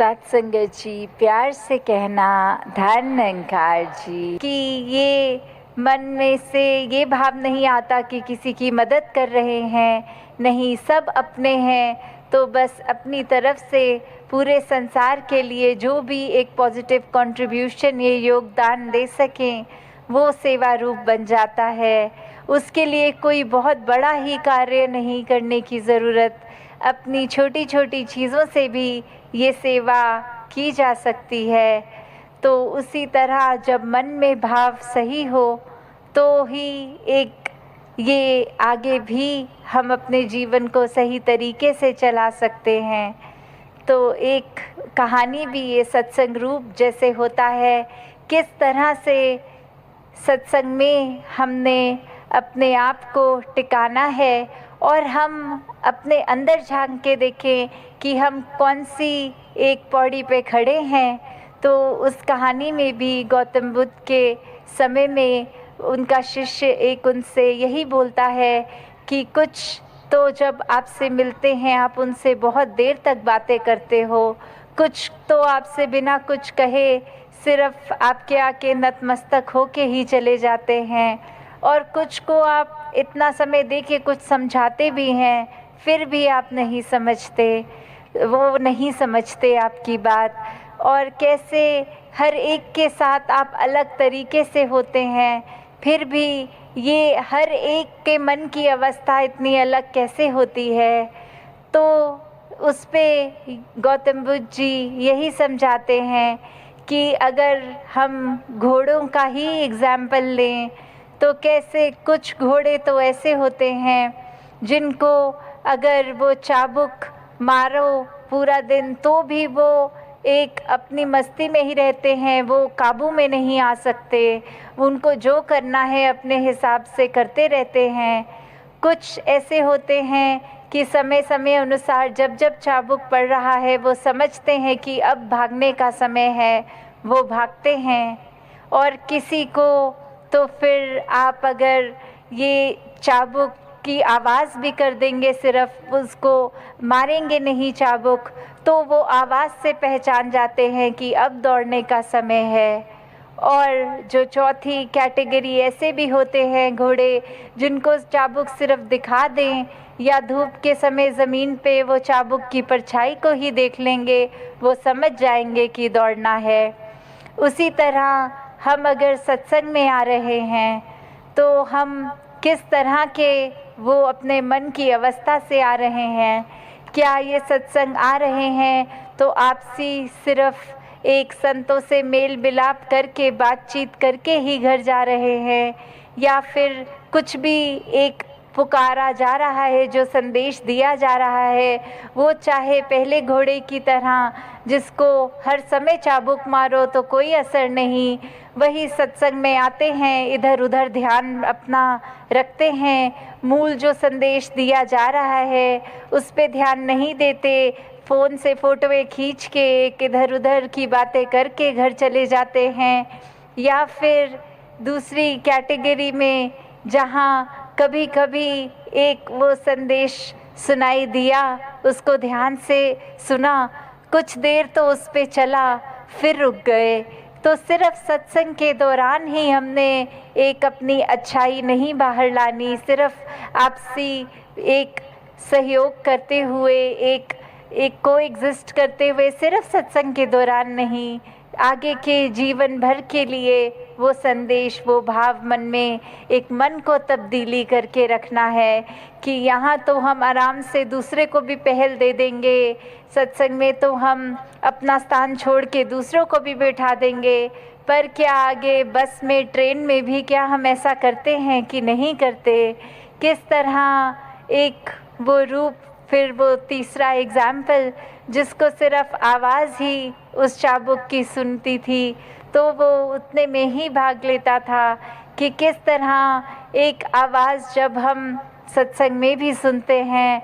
सत्संगत जी, प्यार से कहना धन निरंकार जी कि ये मन में से ये भाव नहीं आता कि किसी की मदद कर रहे हैं, नहीं, सब अपने हैं। तो बस अपनी तरफ से पूरे संसार के लिए जो भी एक पॉजिटिव कंट्रीब्यूशन, ये योगदान दे सकें, वो सेवा रूप बन जाता है। उसके लिए कोई बहुत बड़ा ही कार्य नहीं करने की ज़रूरत, अपनी छोटी छोटी चीज़ों से भी ये सेवा की जा सकती है। तो उसी तरह जब मन में भाव सही हो तो ही एक ये आगे भी हम अपने जीवन को सही तरीके से चला सकते हैं। तो एक कहानी भी ये सत्संग रूप जैसे होता है, किस तरह से सत्संग में हमने अपने आप को टिकाना है और हम अपने अंदर झांक के देखें कि हम कौन सी एक पौड़ी पे खड़े हैं। तो उस कहानी में भी गौतम बुद्ध के समय में उनका शिष्य एक उनसे यही बोलता है कि कुछ तो जब आपसे मिलते हैं आप उनसे बहुत देर तक बातें करते हो, कुछ तो आपसे बिना कुछ कहे सिर्फ आपके आके नतमस्तक होके ही चले जाते हैं, और कुछ को आप इतना समय दे के कुछ समझाते भी हैं फिर भी आप नहीं समझते, वो नहीं समझते आपकी बात। और कैसे हर एक के साथ आप अलग तरीके से होते हैं, फिर भी ये हर एक के मन की अवस्था इतनी अलग कैसे होती है। तो उस पे गौतम बुद्ध जी यही समझाते हैं कि अगर हम घोड़ों का ही एग्जाम्पल लें तो कैसे कुछ घोड़े तो ऐसे होते हैं जिनको अगर वो चाबुक मारो पूरा दिन तो भी वो एक अपनी मस्ती में ही रहते हैं, वो काबू में नहीं आ सकते, उनको जो करना है अपने हिसाब से करते रहते हैं। कुछ ऐसे होते हैं कि समय समय अनुसार जब जब चाबुक पड़ रहा है वो समझते हैं कि अब भागने का समय है, वो भागते हैं। और किसी को तो फिर आप अगर ये चाबुक की आवाज़ भी कर देंगे, सिर्फ उसको मारेंगे नहीं चाबुक, तो वो आवाज़ से पहचान जाते हैं कि अब दौड़ने का समय है। और जो चौथी कैटेगरी ऐसे भी होते हैं घोड़े जिनको चाबुक सिर्फ दिखा दें या धूप के समय ज़मीन पे वो चाबुक की परछाई को ही देख लेंगे, वो समझ जाएंगे कि दौड़ना है। उसी तरह हम अगर सत्संग में आ रहे हैं तो हम किस तरह के वो अपने मन की अवस्था से आ रहे हैं। क्या ये सत्संग आ रहे हैं तो आपसी सिर्फ एक संतों से मेल मिलाप करके बातचीत करके ही घर जा रहे हैं, या फिर कुछ भी एक पुकारा जा रहा है, जो संदेश दिया जा रहा है वो चाहे पहले घोड़े की तरह जिसको हर समय चाबुक मारो तो कोई असर नहीं, वही सत्संग में आते हैं, इधर उधर ध्यान अपना रखते हैं, मूल जो संदेश दिया जा रहा है उस पे ध्यान नहीं देते, फ़ोन से फ़ोटोएं खींच के एक इधर उधर की बातें करके घर चले जाते हैं। या फिर दूसरी कैटेगरी में जहाँ कभी कभी एक वो संदेश सुनाई दिया, उसको ध्यान से सुना, कुछ देर तो उस पे चला, फिर रुक गए। तो सिर्फ सत्संग के दौरान ही हमने एक अपनी अच्छाई नहीं बाहर लानी, सिर्फ आपसी एक सहयोग करते हुए एक कोएग्जिस्ट करते हुए सिर्फ सत्संग के दौरान नहीं, आगे के जीवन भर के लिए वो संदेश, वो भाव मन में एक मन को तब्दीली करके रखना है कि यहाँ तो हम आराम से दूसरे को भी पहल दे देंगे, सत्संग में तो हम अपना स्थान छोड़ के दूसरों को भी बैठा देंगे, पर क्या आगे बस में ट्रेन में भी क्या हम ऐसा करते हैं कि नहीं करते। किस तरह एक वो रूप, फिर वो तीसरा एग्जाम्पल जिसको सिर्फ आवाज़ ही उस चाबुक की सुनती थी तो वो उतने में ही भाग लेता था, कि किस तरह एक आवाज़ जब हम सत्संग में भी सुनते हैं,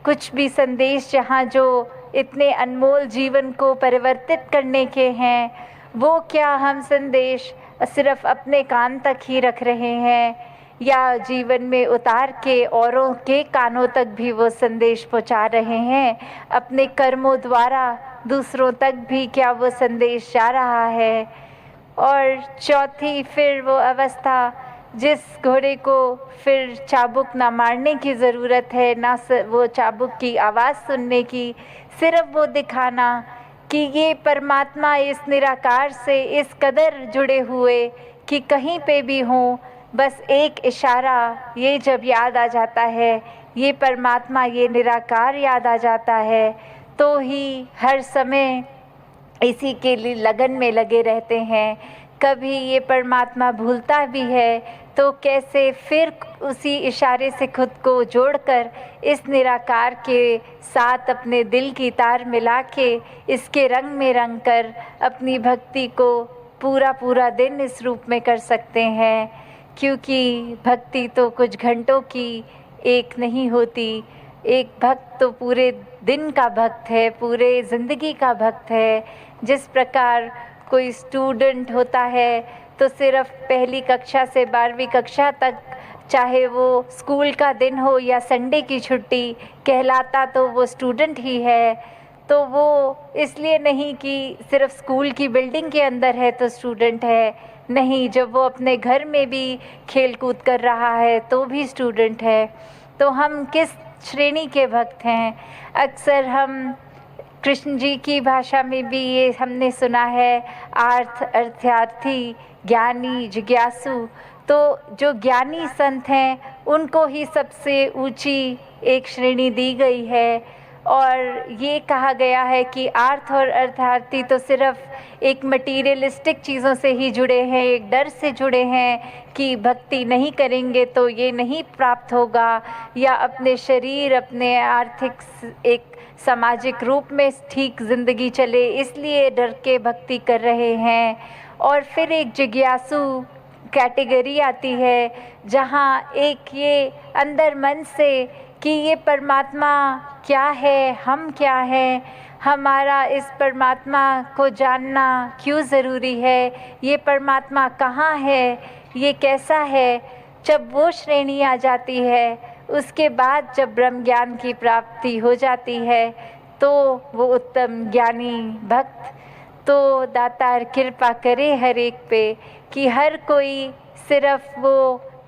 कुछ भी संदेश जहाँ जो इतने अनमोल जीवन को परिवर्तित करने के हैं, वो क्या हम संदेश सिर्फ अपने कान तक ही रख रहे हैं या जीवन में उतार के औरों के कानों तक भी वो संदेश पहुंचा रहे हैं, अपने कर्मों द्वारा दूसरों तक भी क्या वो संदेश जा रहा है। और चौथी फिर वो अवस्था जिस घोड़े को फिर चाबुक ना मारने की ज़रूरत है, ना वो चाबुक की आवाज़ सुनने की, सिर्फ वो दिखाना कि ये परमात्मा इस निराकार से इस कदर जुड़े हुए कि कहीं पे भी हों, बस एक इशारा ये जब याद आ जाता है, ये परमात्मा, ये निराकार याद आ जाता है, तो ही हर समय इसी के लिए लगन में लगे रहते हैं। कभी ये परमात्मा भूलता भी है तो कैसे फिर उसी इशारे से खुद को जोड़कर इस निराकार के साथ अपने दिल की तार मिला के इसके रंग में रंग कर अपनी भक्ति को पूरा पूरा दिन इस रूप में कर सकते हैं। क्योंकि भक्ति तो कुछ घंटों की एक नहीं होती, एक भक्त तो पूरे दिन का भक्त है, पूरे ज़िंदगी का भक्त है। जिस प्रकार कोई स्टूडेंट होता है तो सिर्फ पहली कक्षा से 12वीं कक्षा तक, चाहे वो स्कूल का दिन हो या संडे की छुट्टी, कहलाता तो वो स्टूडेंट ही है। तो वो इसलिए नहीं कि सिर्फ स्कूल की बिल्डिंग के अंदर है तो स्टूडेंट है, नहीं, जब वो अपने घर में भी खेल कूद कर रहा है तो भी स्टूडेंट है। तो हम किस श्रेणी के भक्त हैं? अक्सर हम कृष्ण जी की भाषा में भी ये हमने सुना है, अर्थार्थी, ज्ञानी, जिज्ञासु। तो जो ज्ञानी संत हैं उनको ही सबसे ऊंची एक श्रेणी दी गई है। और ये कहा गया है कि अर्थ और अर्थार्थी तो सिर्फ एक मटीरियलिस्टिक चीज़ों से ही जुड़े हैं, एक डर से जुड़े हैं कि भक्ति नहीं करेंगे तो ये नहीं प्राप्त होगा, या अपने शरीर, अपने आर्थिक एक सामाजिक रूप में ठीक ज़िंदगी चले इसलिए डर के भक्ति कर रहे हैं। और फिर एक जिज्ञासु कैटेगरी आती है जहाँ एक ये अंदर मन से कि ये परमात्मा क्या है, हम क्या हैं, हमारा इस परमात्मा को जानना क्यों ज़रूरी है, ये परमात्मा कहाँ है, ये कैसा है। जब वो श्रेणी आ जाती है, उसके बाद जब ब्रह्म ज्ञान की प्राप्ति हो जाती है तो वो उत्तम ज्ञानी भक्त, तो दातार कृपा करे हर एक पे कि हर कोई सिर्फ वो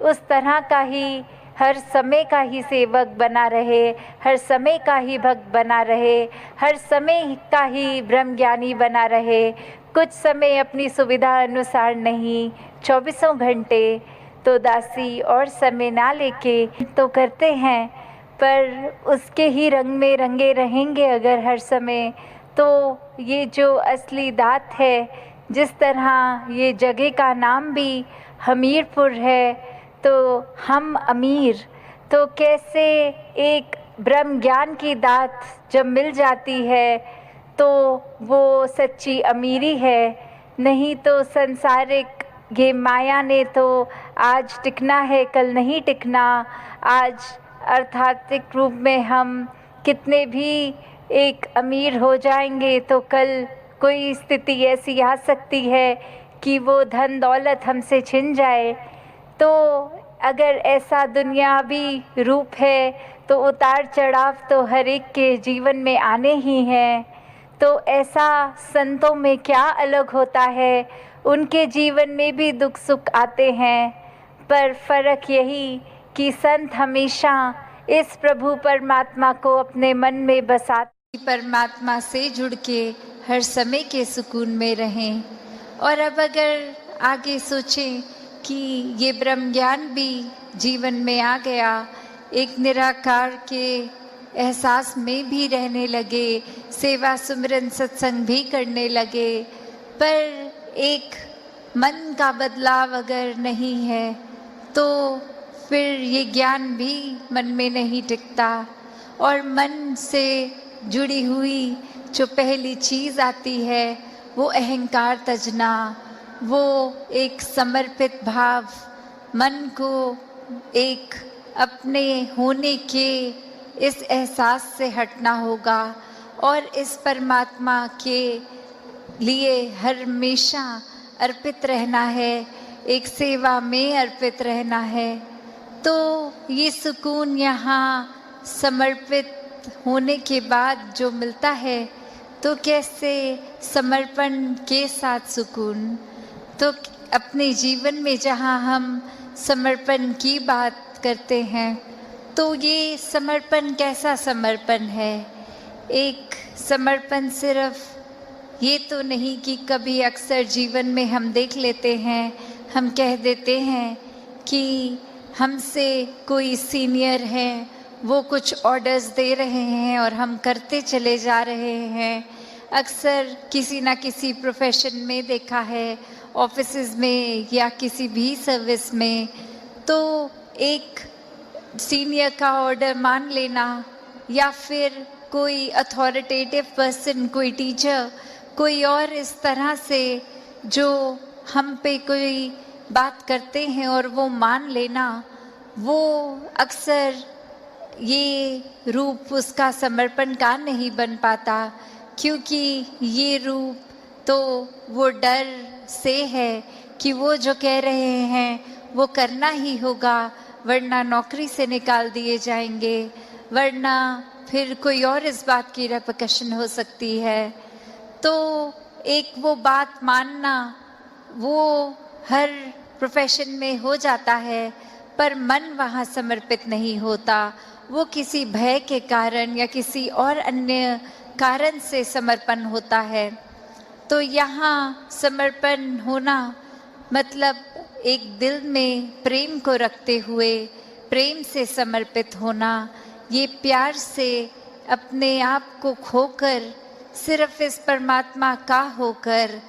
उस तरह का ही हर समय का ही सेवक बना रहे, हर समय का ही भक्त बना रहे, हर समय का ही ब्रह्म ज्ञानी बना रहे। कुछ समय अपनी सुविधा अनुसार नहीं, 24 घंटे तो दासी और समय ना लेके तो करते हैं, पर उसके ही रंग में रंगे रहेंगे अगर हर समय, तो ये जो असली दात है, जिस तरह ये जगह का नाम भी हमीरपुर है, तो हम अमीर, तो कैसे एक ब्रह्म ज्ञान की दात जब मिल जाती है तो वो सच्ची अमीरी है। नहीं तो सांसारिक ये माया ने तो आज टिकना है, कल नहीं टिकना। आज अर्थार्थिक रूप में हम कितने भी एक अमीर हो जाएंगे तो कल कोई स्थिति ऐसी आ सकती है कि वो धन दौलत हमसे छिन जाए। तो अगर ऐसा दुनियावी रूप है तो उतार चढ़ाव तो हर एक के जीवन में आने ही हैं। तो ऐसा संतों में क्या अलग होता है, उनके जीवन में भी दुख सुख आते हैं, पर फ़र्क यही कि संत हमेशा इस प्रभु परमात्मा को अपने मन में बसाते, परमात्मा से जुड़ के हर समय के सुकून में रहें। और अब अगर आगे सोचें कि ये ब्रह्म ज्ञान भी जीवन में आ गया, एक निराकार के एहसास में भी रहने लगे, सेवा सुमिरन सत्संग भी करने लगे, पर एक मन का बदलाव अगर नहीं है तो फिर ये ज्ञान भी मन में नहीं टिकता। और मन से जुड़ी हुई जो पहली चीज़ आती है वो अहंकार तजना, वो एक समर्पित भाव, मन को एक अपने होने के इस एहसास से हटना होगा और इस परमात्मा के लिए हमेशा अर्पित रहना है, एक सेवा में अर्पित रहना है। तो ये सुकून यहाँ समर्पित होने के बाद जो मिलता है तो कैसे समर्पण के साथ सुकून। तो अपने जीवन में जहाँ हम समर्पण की बात करते हैं, तो ये समर्पण कैसा समर्पण है? एक समर्पण सिर्फ ये तो नहीं कि कभी अक्सर जीवन में हम देख लेते हैं, हम कह देते हैं कि हमसे कोई सीनियर है, वो कुछ ऑर्डर्स दे रहे हैं और हम करते चले जा रहे हैं। अक्सर किसी ना किसी प्रोफेशन में देखा है, ऑफिसेज में या किसी भी सर्विस में, तो एक सीनियर का ऑर्डर मान लेना या फिर कोई अथॉरिटेटिव पर्सन, कोई टीचर, कोई और इस तरह से जो हम पे कोई बात करते हैं और वो मान लेना, वो अक्सर ये रूप उसका समर्पण का नहीं बन पाता, क्योंकि ये रूप तो वो डर से है कि वो जो कह रहे हैं वो करना ही होगा, वरना नौकरी से निकाल दिए जाएंगे, वरना फिर कोई और इस बात की रेपकशन हो सकती है। तो एक वो बात मानना वो हर प्रोफेशन में हो जाता है, पर मन वहाँ समर्पित नहीं होता। वो किसी भय के कारण या किसी और अन्य कारण से समर्पण होता है। तो यहाँ समर्पण होना मतलब एक दिल में प्रेम को रखते हुए प्रेम से समर्पित होना, ये प्यार से अपने आप को खोकर सिर्फ इस परमात्मा का होकर,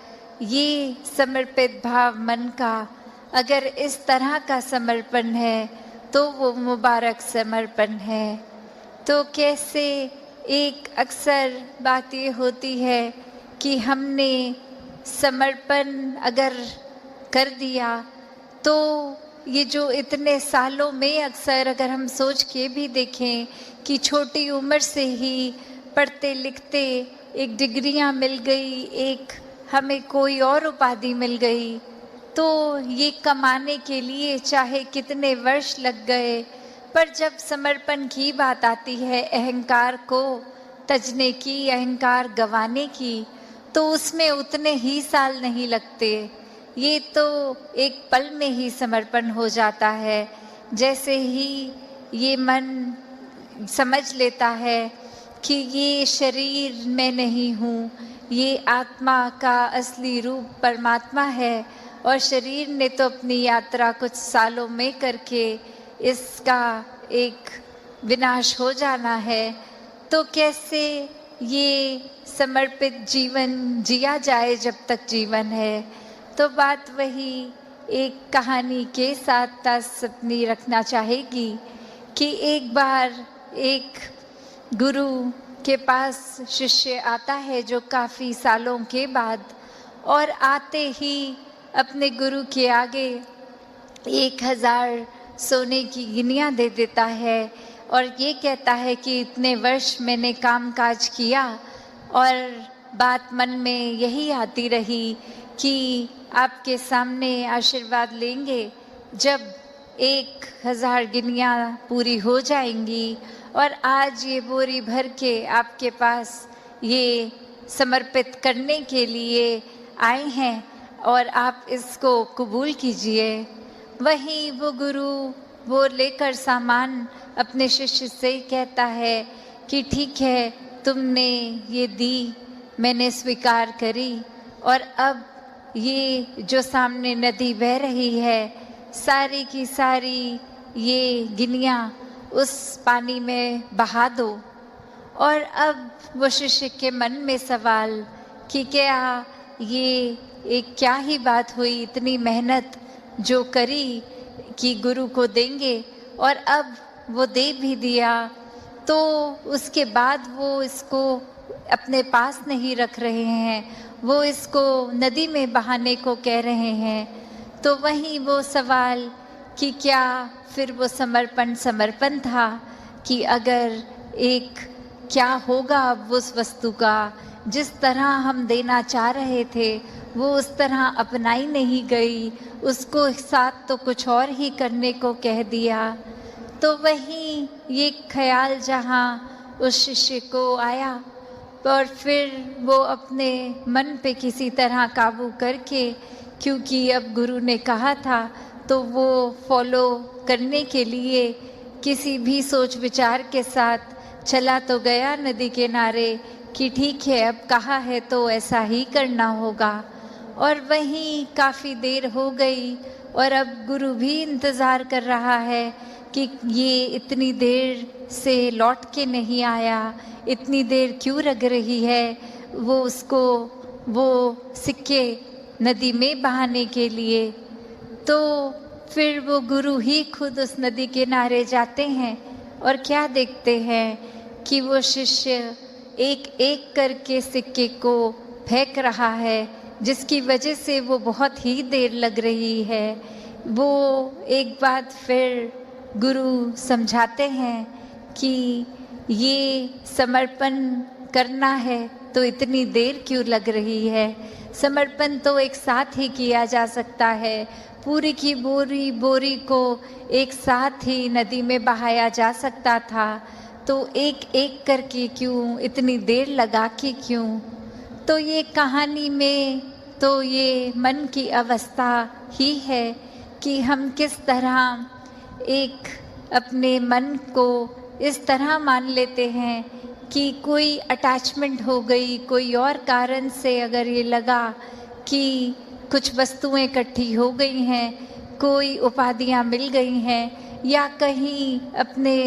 ये समर्पित भाव मन का अगर इस तरह का समर्पण है तो वो मुबारक समर्पण है। तो कैसे एक अक्सर बात ये होती है कि हमने समर्पण अगर कर दिया तो ये जो इतने सालों में अक्सर अगर हम सोच के भी देखें कि छोटी उम्र से ही पढ़ते लिखते एक डिग्रियां मिल गई, एक हमें कोई और उपाधि मिल गई, तो ये कमाने के लिए चाहे कितने वर्ष लग गए, पर जब समर्पण की बात आती है, अहंकार को तजने की, अहंकार गंवाने की, तो उसमें उतने ही साल नहीं लगते। ये तो एक पल में ही समर्पण हो जाता है। जैसे ही ये मन समझ लेता है कि ये शरीर मैं नहीं हूँ, ये आत्मा का असली रूप परमात्मा है और शरीर ने तो अपनी यात्रा कुछ सालों में करके इसका एक विनाश हो जाना है, तो कैसे ये समर्पित जीवन जिया जाए जब तक जीवन है। तो बात वही एक कहानी के साथ तासपनी रखना चाहेगी कि एक बार एक गुरु के पास शिष्य आता है जो काफ़ी सालों के बाद, और आते ही अपने गुरु के आगे 1000 सोने की गिनियाँ दे देता है और ये कहता है कि इतने वर्ष मैंने काम काज किया और बात मन में यही आती रही कि आपके सामने आशीर्वाद लेंगे जब 1000 गिनियाँ पूरी हो जाएंगी, और आज ये बोरी भर के आपके पास ये समर्पित करने के लिए आए हैं और आप इसको कबूल कीजिए। वहीं वो गुरु वो लेकर सामान अपने शिष्य से कहता है कि ठीक है, तुमने ये दी, मैंने स्वीकार करी, और अब ये जो सामने नदी बह रही है, सारी की सारी ये गिनियाँ उस पानी में बहा दो। और अब वो शिष्य के मन में सवाल कि क्या ये एक क्या ही बात हुई, इतनी मेहनत जो करी कि गुरु को देंगे और अब वो दे भी दिया, तो उसके बाद वो इसको अपने पास नहीं रख रहे हैं, वो इसको नदी में बहाने को कह रहे हैं। तो वहीं वो सवाल कि क्या फिर वो समर्पण था कि अगर एक क्या होगा अब उस वस्तु का, जिस तरह हम देना चाह रहे थे वो उस तरह अपनाई नहीं गई, उसको साथ तो कुछ और ही करने को कह दिया। तो वहीं ये ख्याल जहाँ उस शिष्य को आया और फिर वो अपने मन पे किसी तरह काबू करके, क्योंकि अब गुरु ने कहा था तो वो फॉलो करने के लिए किसी भी सोच विचार के साथ चला तो गया नदी किनारे कि ठीक है, अब कहा है तो ऐसा ही करना होगा। और वहीं काफ़ी देर हो गई और अब गुरु भी इंतज़ार कर रहा है कि ये इतनी देर से लौट के नहीं आया, इतनी देर क्यों लग रही है वो उसको वो सिक्के नदी में बहाने के लिए। तो फिर वो गुरु ही खुद उस नदी किनारे जाते हैं और क्या देखते हैं कि वो शिष्य एक एक करके सिक्के को फेंक रहा है, जिसकी वजह से वो बहुत ही देर लग रही है। वो एक बात फिर गुरु समझाते हैं कि ये समर्पण करना है तो इतनी देर क्यों लग रही है। समर्पण तो एक साथ ही किया जा सकता है, पूरी की बोरी को एक साथ ही नदी में बहाया जा सकता था, तो एक एक करके क्यों, इतनी देर लगा के क्यों। तो ये कहानी में तो ये मन की अवस्था ही है कि हम किस तरह एक अपने मन को इस तरह मान लेते हैं कि कोई अटैचमेंट हो गई, कोई और कारण से अगर ये लगा कि कुछ वस्तुएं इकट्ठी हो गई हैं, कोई उपाधियां मिल गई हैं, या कहीं अपने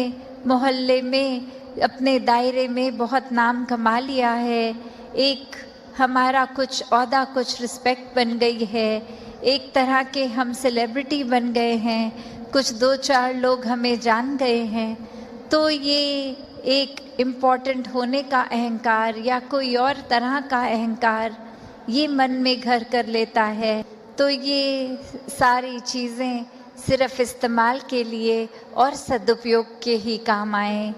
मोहल्ले में, अपने दायरे में बहुत नाम कमा लिया है, एक हमारा कुछ औहदा, कुछ रिस्पेक्ट बन गई है, एक तरह के हम सेलिब्रिटी बन गए हैं, कुछ 2-4 लोग हमें जान गए हैं, तो ये एक इम्पॉर्टेंट होने का अहंकार या कोई और तरह का अहंकार ये मन में घर कर लेता है। तो ये सारी चीज़ें सिर्फ इस्तेमाल के लिए और सदुपयोग के ही काम आए।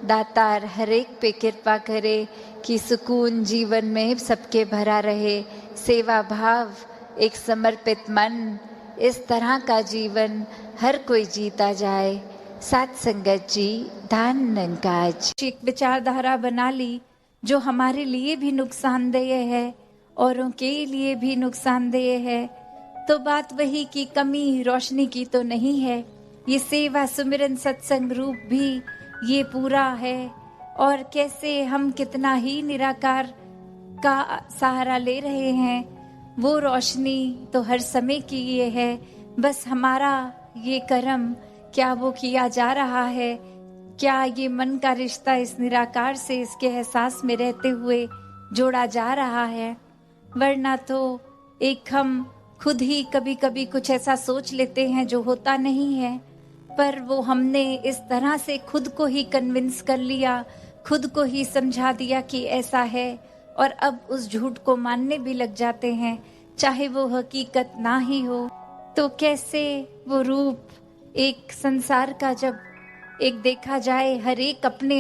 दातार हर एक पे कृपा करे कि सुकून जीवन में सबके भरा रहे, सेवा भाव, एक समर्पित मन, इस तरह का जीवन हर कोई जीता जाए। साथ संगत जी, धन निरंकार जी। एक विचारधारा बना ली जो हमारे लिए भी नुकसानदेह है, औरों के लिए भी नुकसानदेह है, तो बात वही की कमी रोशनी की तो नहीं है। ये सेवा सुमिरन सत्संग रूप भी ये पूरा है, और कैसे हम कितना ही निराकार का सहारा ले रहे हैं। वो रोशनी तो हर समय की ये है, बस हमारा ये कर्म क्या वो किया जा रहा है, क्या ये मन का रिश्ता इस निराकार से इसके एहसास में रहते हुए जोड़ा जा रहा है। वरना तो एक हम खुद ही कभी कभी कुछ ऐसा सोच लेते हैं जो होता नहीं है, पर वो हमने इस तरह से खुद को ही कन्विंस कर लिया, खुद को ही समझा दिया कि ऐसा है, और अब उस झूठ को मानने भी लग जाते हैं, चाहे वो हकीकत ना ही हो। तो कैसे वो रूप एक संसार का जब एक देखा जाए, हर एक अपने